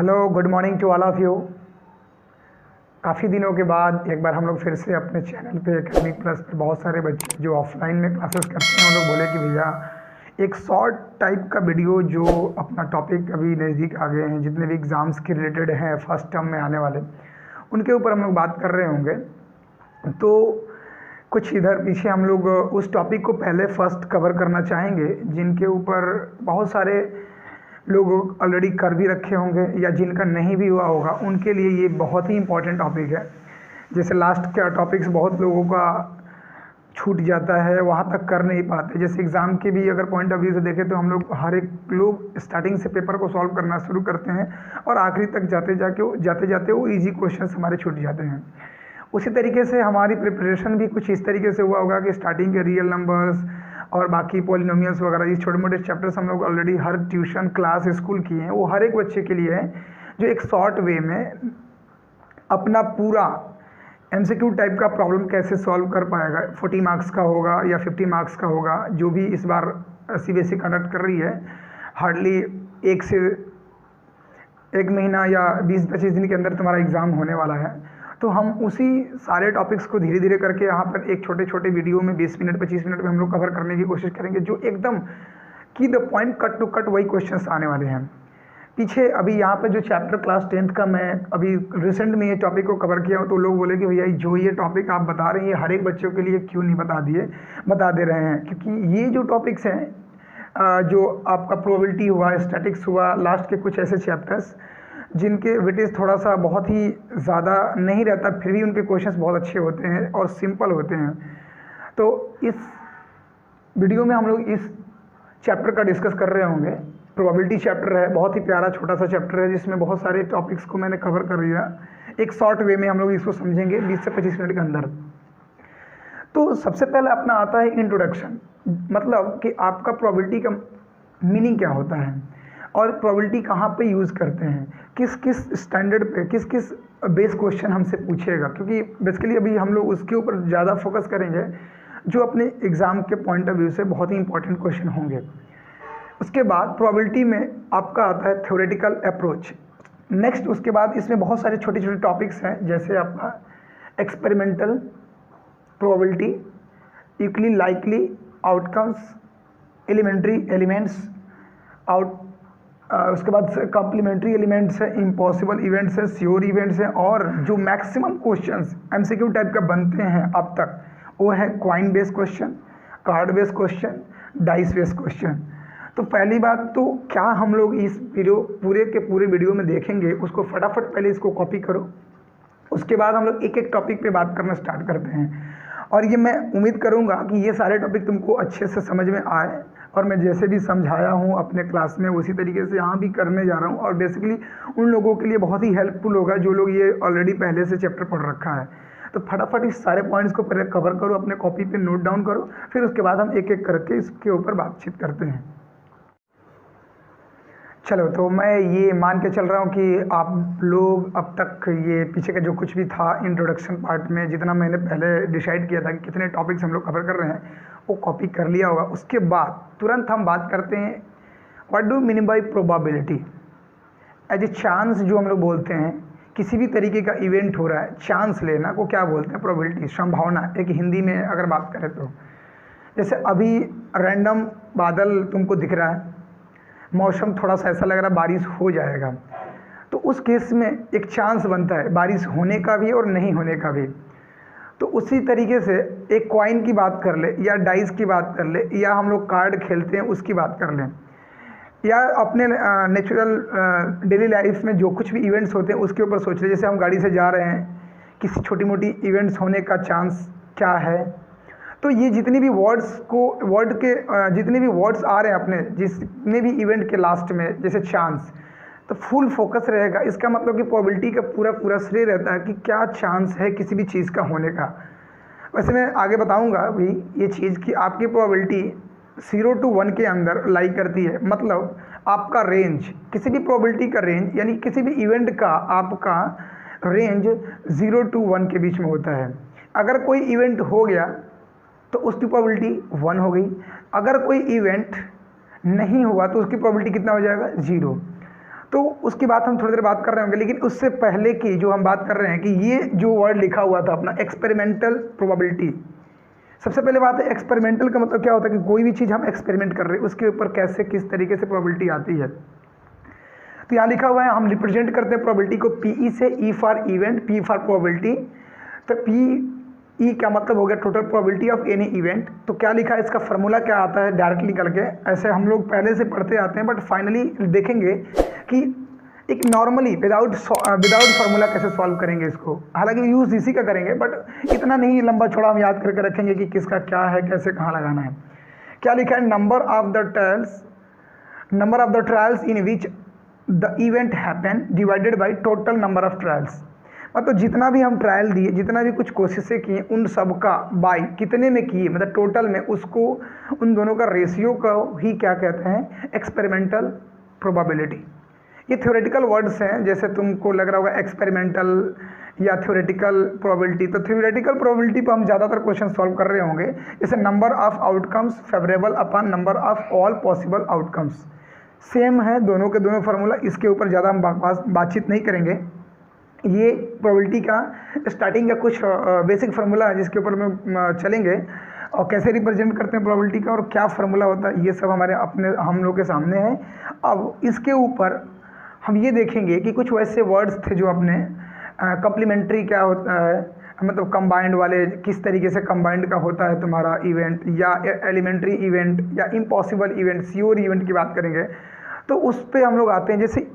Hello, good morning to all of you. काफ़ी दिनों के बाद एक बार हम लोग फिर से अपने चैनल पे एकेडमिक प्लस पे बहुत सारे बच्चे जो ऑफलाइन में क्लासेस करते हैं, उन लोग बोले कि भैया एक शॉर्ट टाइप का वीडियो जो अपना टॉपिक अभी नज़दीक आ गए हैं, जितने भी एग्ज़ाम्स के रिलेटेड हैं फर्स्ट टर्म में आने वाले, उनके ऊपर हम लोग बात कर रहे होंगे। तो कुछ इधर पीछे हम लोग उस टॉपिक को पहले फर्स्ट कवर करना चाहेंगे जिनके ऊपर बहुत सारे लोग ऑलरेडी कर भी रखे होंगे या जिनका नहीं भी हुआ होगा, उनके लिए ये बहुत ही इम्पोर्टेंट टॉपिक है। जैसे लास्ट का टॉपिक्स बहुत लोगों का छूट जाता है, वहाँ तक कर नहीं पाते। जैसे एग्ज़ाम के भी अगर पॉइंट ऑफ व्यू से देखें तो हम लोग हर एक लोग स्टार्टिंग से पेपर को सॉल्व करना शुरू करते हैं और आखिरी तक जाते जाते वो ईजी क्वेश्चंस हमारे छूट जाते हैं। उसी तरीके से हमारी प्रिपरेशन भी कुछ इस तरीके से हुआ होगा कि स्टार्टिंग के रियल नंबर्स और बाकी पॉलिनोमियल्स वगैरह, ये छोटे मोटे चैप्टर्स हम लोग ऑलरेडी हर ट्यूशन क्लास स्कूल किए हैं। वो हर एक बच्चे के लिए है जो एक शॉर्ट वे में अपना पूरा MCQ टाइप का प्रॉब्लम कैसे सॉल्व कर पाएगा। 40 मार्क्स का होगा या 50 मार्क्स का होगा, जो भी इस बार CBSE कंडक्ट कर रही है। हार्डली एक महीना या 20-25 दिन के अंदर तुम्हारा एग्ज़ाम होने वाला है। तो हम उसी सारे टॉपिक्स को धीरे धीरे करके यहाँ पर एक छोटे छोटे वीडियो में 20 मिनट 25 मिनट में हम लोग कवर करने की कोशिश करेंगे, जो एकदम की the point, cut to cut वही क्वेश्चंस आने वाले हैं। पीछे अभी यहाँ पर जो चैप्टर क्लास 10th का मैं अभी रिसेंट में ये टॉपिक को कवर किया हूँ, तो लोग बोले कि भैया जो ये टॉपिक आप बता रहे हैं ये हर एक बच्चों के लिए क्यों नहीं बता दे रहे हैं। क्योंकि ये जो टॉपिक्स हैं, जो आपका प्रोबेबिलिटी हुआ, स्टैटिक्स हुआ, लास्ट के कुछ ऐसे चैप्टर्स जिनके वेटेज थोड़ा सा बहुत ही ज़्यादा नहीं रहता, फिर भी उनके क्वेश्चंस बहुत अच्छे होते हैं और सिंपल होते हैं। तो इस वीडियो में हम लोग इस चैप्टर का डिस्कस कर रहे होंगे। प्रोबेबिलिटी चैप्टर है, बहुत ही प्यारा छोटा सा चैप्टर है जिसमें बहुत सारे टॉपिक्स को मैंने कवर कर दिया। एक शॉर्ट वे में हम लोग इसको समझेंगे 20 से 25 मिनट के अंदर। तो सबसे पहले अपना आता है इंट्रोडक्शन, मतलब कि आपका प्रोबेबिलिटी का मीनिंग क्या होता है और प्रोबेबिलिटी कहाँ पे यूज़ करते हैं, किस किस स्टैंडर्ड पे, किस किस बेस क्वेश्चन हमसे पूछेगा। क्योंकि बेसिकली अभी हम लोग उसके ऊपर ज़्यादा फोकस करेंगे जो अपने एग्ज़ाम के पॉइंट ऑफ व्यू से बहुत ही इंपॉर्टेंट क्वेश्चन होंगे। उसके बाद प्रोबेबिलिटी में आपका आता है थ्योरेटिकल अप्रोच। नेक्स्ट उसके बाद इसमें बहुत सारे छोटे छोटे टॉपिक्स हैं, जैसे आपका experimental probability, equally likely outcomes, elementary elements उसके बाद कॉम्प्लीमेंट्री एलिमेंट्स है, इम्पॉसिबल इवेंट्स है, श्योर इवेंट्स हैं, और जो मैक्सिमम क्वेश्चंस MCQ टाइप का बनते हैं अब तक, वो है coin based question, card based question, dice based question. तो पहली बात तो क्या हम लोग इस वीडियो पूरे के पूरे वीडियो में देखेंगे, उसको फटाफट पहले इसको कॉपी करो। उसके बाद हम लोग एक एक टॉपिक पे बात करना स्टार्ट करते हैं, और ये मैं उम्मीद करूँगा कि ये सारे टॉपिक तुमको अच्छे से समझ में आए, और मैं जैसे भी समझाया हूँ अपने क्लास में उसी तरीके से यहाँ भी करने जा रहा हूँ। और बेसिकली उन लोगों के लिए बहुत ही हेल्पफुल होगा जो लोग ये ऑलरेडी पहले से चैप्टर पढ़ रखा है। तो फटाफट इस सारे पॉइंट्स को पहले कवर करो, अपने कॉपी पे नोट डाउन करो, फिर उसके बाद हम एक एक करके इसके ऊपर बातचीत करते हैं। चलो, तो मैं ये मान के चल रहा हूँ कि आप लोग अब तक ये पीछे का जो कुछ भी था इंट्रोडक्शन पार्ट में, जितना मैंने पहले डिसाइड किया था कि कितने टॉपिक्स हम लोग कवर कर रहे हैं, वो कॉपी कर लिया होगा। उसके बाद तुरंत हम बात करते हैं what do mean by probability. As a chance जो हम लोग बोलते हैं, किसी भी तरीके का इवेंट हो रहा है, चांस लेना को क्या बोलते हैं? प्रोबेबिलिटी, संभावना। एक हिंदी में अगर बात करें तो जैसे अभी रैंडम बादल तुमको दिख रहा है, मौसम थोड़ा सा ऐसा लग रहा है बारिश हो जाएगा, तो उस केस में एक चांस बनता है बारिश होने का भी और नहीं होने का भी। तो उसी तरीके से एक कॉइन की बात कर ले, या डाइस की बात कर ले, या हम लोग कार्ड खेलते हैं उसकी बात कर लें, या अपने नेचुरल डेली लाइफ में जो कुछ भी इवेंट्स होते हैं उसके ऊपर सोच ले। जैसे हम गाड़ी से जा रहे हैं, किसी छोटी मोटी इवेंट्स होने का चांस क्या है। तो ये जितनी भी जितने भी वर्ड्स आ रहे हैं अपने जितने भी इवेंट के लास्ट में, जैसे चांस, तो फुल फोकस रहेगा। इसका मतलब कि प्रोबेबिलिटी का पूरा श्रेय रहता है कि क्या चांस है किसी भी चीज़ का होने का। वैसे मैं आगे बताऊंगा भी ये चीज़ कि आपकी प्रोबेबिलिटी 0 to 1 के अंदर लाई करती है। मतलब आपका रेंज, किसी भी प्रोबेबिलिटी का रेंज, यानी किसी भी इवेंट का आपका रेंज 0 to 1 के बीच में होता है। अगर कोई इवेंट हो गया तो उसकी प्रोबेबिलिटी 1 हो गई, अगर कोई इवेंट नहीं हुआ तो उसकी प्रोबेबिलिटी कितना हो जाएगा? 0। तो उसकी बात हम थोड़ी देर बात कर रहे होंगे, लेकिन उससे पहले की जो हम बात कर रहे हैं कि ये जो वर्ड लिखा हुआ था अपना एक्सपेरिमेंटल प्रोबेबिलिटी, सबसे पहले बात है एक्सपेरिमेंटल का मतलब क्या होता है कि कोई भी चीज़ हम एक्सपेरिमेंट कर रहे हैं उसके ऊपर कैसे किस तरीके से प्रोबेबिलिटी आती है। तो यहाँ लिखा हुआ है हम रिप्रेजेंट करते हैं प्रोबेबिलिटी को पीई से, E for event, P for probability. तो पी ई का मतलब हो गया total probability of any event. तो क्या लिखा है, इसका फार्मूला क्या आता है डायरेक्टली करके, ऐसे हम लोग पहले से पढ़ते आते हैं बट फाइनली देखेंगे कि एक नॉर्मली विदाउट फार्मूला कैसे सॉल्व करेंगे इसको। हालांकि यूज़ इसी का करेंगे बट इतना नहीं लंबा छोड़ा हम याद करके रखेंगे कि किसका क्या है, कैसे कहाँ लगाना है। क्या लिखा है, number of the trials in which the event happen divided by total number of trials. मतलब जितना भी हम ट्रायल दिए, जितना भी कुछ कोशिशें किए, उन सब का बाई कितने में किए, मतलब टोटल में, उसको उन दोनों का रेशियो का ही क्या कहते हैं, एक्सपेरिमेंटल प्रोबेबिलिटी। ये थ्योरेटिकल वर्ड्स हैं, जैसे तुमको लग रहा होगा एक्सपेरिमेंटल या थ्योरेटिकल प्रोबेबिलिटी। तो थ्योरेटिकल प्रोबेबिलिटी पर हम ज़्यादातर क्वेश्चन सॉल्व कर रहे होंगे, जैसे number of outcomes favourable upon number of all possible outcomes. Same है दोनों के दोनों फार्मूला, इसके ऊपर ज़्यादा हम बातचीत नहीं करेंगे। ये प्रोबेबिलिटी का स्टार्टिंग का कुछ बेसिक फार्मूला है जिसके ऊपर में चलेंगे, और कैसे रिप्रेजेंट करते हैं प्रोबेबिलिटी का और क्या फार्मूला होता है, ये सब हम लोग के सामने है। अब इसके ऊपर हम ये देखेंगे कि कुछ वैसे वर्ड्स थे जो अपने कम्प्लीमेंट्री क्या होता है, मतलब कंबाइंड वाले, किस तरीके से कंबाइंड का होता है तुम्हारा इवेंट, या एलिमेंट्री इवेंट या इम्पॉसिबल इवेंट, श्योर इवेंट की बात करेंगे। तो उस पर हम लोग आते हैं, जैसे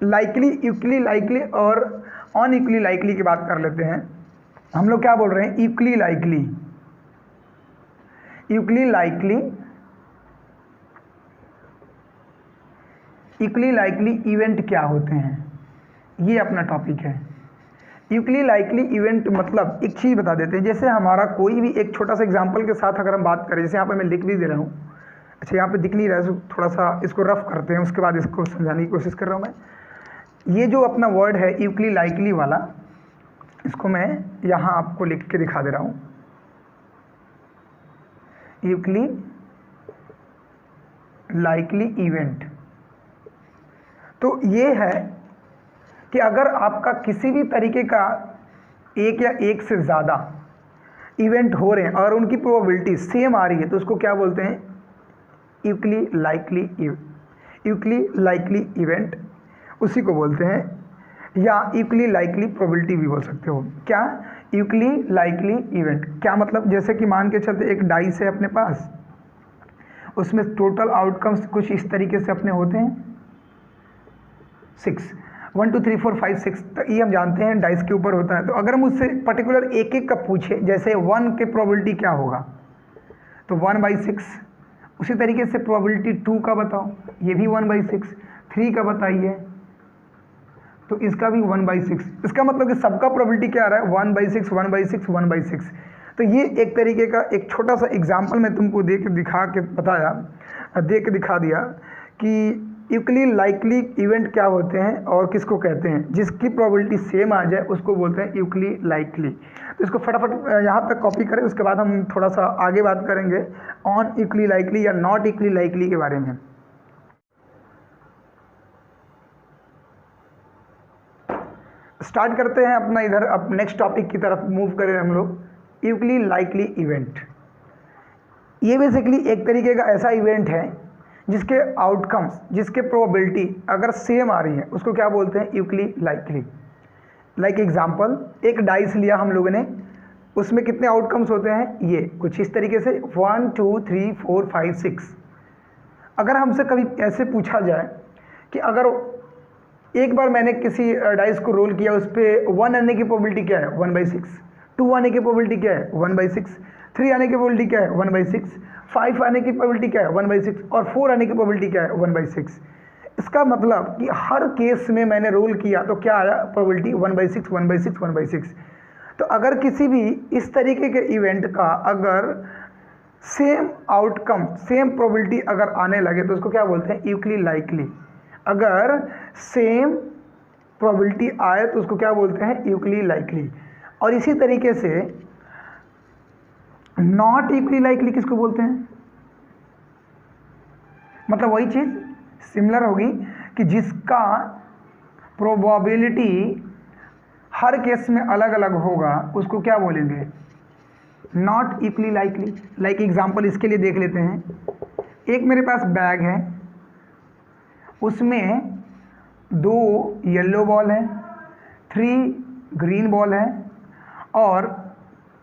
लाइकली, इक्वली लाइकली और अनइक्वली लाइकली की बात कर लेते हैं। हम लोग क्या बोल रहे हैं, इक्वली लाइकली इवेंट क्या होते हैं, ये अपना टॉपिक है। इक्वली लाइकली इवेंट मतलब एक चीज़ बता देते हैं, जैसे हमारा कोई भी एक छोटा सा एग्जांपल के साथ अगर हम बात करें, जैसे यहाँ पे मैं लिख भी दे रहा हूँ, अच्छा यहाँ पे दिख नहीं रहा है, थोड़ा सा इसको रफ करते हैं, उसके बाद इसको समझाने की कोशिश कर रहा हूँ मैं। ये जो अपना वर्ड है इक्वली लाइकली वाला, इसको मैं यहाँ आपको लिख के दिखा दे रहा हूँ। इक्वली लाइकली इवेंट, तो ये है कि अगर आपका किसी भी तरीके का एक या एक से ज़्यादा इवेंट हो रहे हैं और उनकी प्रोबेबिलिटी सेम आ रही है, तो उसको क्या बोलते हैं, इक्वली लाइकली इवेंट, उसी को बोलते हैं। या इक्वली लाइकली प्रोबेबिलिटी भी बोल सकते हो। क्या, इक्वली लाइकली इवेंट क्या मतलब, जैसे कि मान के चलते एक डाइस है अपने पास, उसमें टोटल आउटकम्स कुछ इस तरीके से अपने होते हैं 6, 1 2 3 4 5 6 तक, ये हम जानते हैं डाइस के ऊपर होता है। तो अगर मुझसे पर्टिकुलर एक एक का पूछे, जैसे 1 के प्रोबेबिलिटी क्या होगा, तो 1/6, उसी तरीके से प्रोबेबिलिटी 2 का बताओ, ये भी 1/6, 3 का बताइए, तो इसका भी 1/6। इसका मतलब कि सबका प्रोबेबिलिटी क्या आ रहा है, 1/6 1/6 1/6। तो ये एक तरीके का एक छोटा सा एग्जाम्पल मैं तुमको दे के दिखा दिया कि इक्वली लाइकली इवेंट क्या होते हैं और किसको कहते हैं। जिसकी प्रोबेबिलिटी सेम आ जाए उसको बोलते हैं इक्वली लाइकली। तो इसको फटाफट यहाँ तक कॉपी करें, उसके बाद हम थोड़ा सा आगे बात करेंगे ऑन इक्वली लाइकली या नॉट इक्वली लाइकली के बारे में। स्टार्ट करते हैं अपना, इधर अब नेक्स्ट टॉपिक की तरफ मूव करें हम लोग। इक्वली लाइकली इवेंट, ये बेसिकली एक तरीके का ऐसा इवेंट है जिसके आउटकम्स, जिसके प्रोबेबिलिटी अगर सेम आ रही है उसको क्या बोलते हैं, इक्वली लाइकली। लाइक एग्जांपल, एक डाइस लिया हम लोगों ने, उसमें कितने आउटकम्स होते हैं, ये कुछ इस तरीके से 1 2 3 4 5 6। अगर हमसे कभी ऐसे पूछा जाए कि अगर एक बार मैंने किसी डाइस को रोल किया, उस पर 1 आने की प्रोबेबिलिटी क्या है, 1/6, 2 आने की प्रोबेबिलिटी क्या है, 1/6, 3 आने की प्रोबेबिलिटी क्या है, 1/6, 5 आने की प्रोबेबिलिटी क्या है, 1/6, और 4 आने की प्रोबेबिलिटी क्या है, 1/6। इसका मतलब कि हर केस में मैंने रोल किया तो क्या आया, प्रोबेबिलिटी 1/6 1/6 1/6। तो अगर किसी भी इस तरीके के इवेंट का अगर सेम आउटकम, सेम प्रोबेबिलिटी अगर आने लगे तो उसको क्या बोलते हैं, इक्वली लाइकली। अगर सेम प्रोबेबिलिटी आए तो उसको क्या बोलते हैं, इक्वली लाइकली। और इसी तरीके से नॉट इक्वली लाइकली किसको बोलते हैं, मतलब वही चीज़ सिमिलर होगी कि जिसका प्रोबेबिलिटी हर केस में अलग अलग होगा उसको क्या बोलेंगे, not equally likely. Like example इसके लिए देख लेते हैं, एक मेरे पास बैग है, उसमें 2 येलो बॉल है, 3 ग्रीन बॉल है और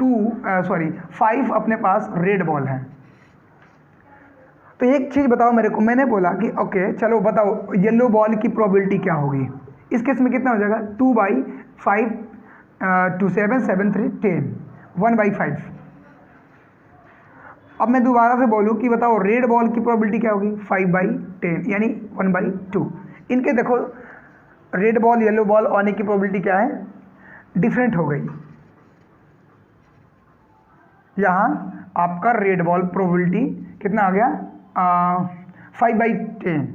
5 अपने पास रेड बॉल है। तो एक चीज़ बताओ मेरे को, मैंने बोला कि ओके चलो बताओ येलो बॉल की प्रोबेबिलिटी क्या होगी। इस केस में कितना हो जाएगा, 2/5, 2 7 7 3 10, 1/5। अब मैं दोबारा से बोलूँ कि बताओ रेड बॉल की प्रोबेबिलिटी क्या होगी, 5/10 यानी 1/2। इनके देखो रेड बॉल येलो बॉल आने की प्रोबेबिलिटी क्या है, डिफरेंट हो गई। यहाँ आपका रेड बॉल प्रोबेबिलिटी कितना आ गया, 5/10,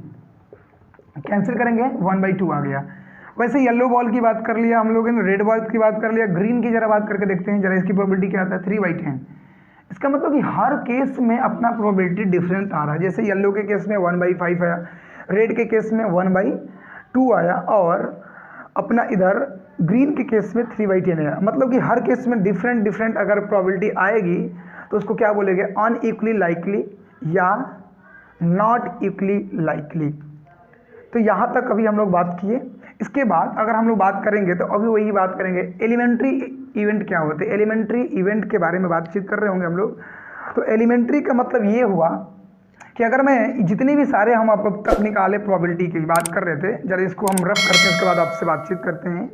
कैंसिल करेंगे 1/2 आ गया। वैसे येलो बॉल की बात कर लिया हम लोगों ने, रेड बॉल की बात कर लिया, ग्रीन की जरा बात करके देखते हैं जरा, इसकी प्रोबेबिलिटी क्या आता है, 3/10। इसका मतलब कि हर केस में अपना प्रोबेबिलिटी डिफरेंट आ रहा है। जैसे येलो के केस में 1/5 आया, रेड के केस में 1/2 आया और अपना इधर ग्रीन के केस में 3/10 आया। मतलब कि हर केस में डिफरेंट अगर प्रोबेबिलिटी आएगी तो उसको क्या बोलेंगे, अनइक्वली लाइकली या नॉट इक्वली लाइकली। तो यहाँ तक अभी हम लोग बात किए। इसके बाद अगर हम लोग बात करेंगे तो अभी वही बात करेंगे, एलिमेंट्री इवेंट क्या होते हैं। एलिमेंट्री इवेंट के बारे में बातचीत कर रहे होंगे हम लोग। तो एलिमेंट्री का मतलब ये हुआ कि अगर मैं जितने भी सारे हम अब तक निकाले प्रोबेबिलिटी की बात कर रहे थे, जरा इसको हम रफ करते हैं उसके बाद आपसे बातचीत करते हैं।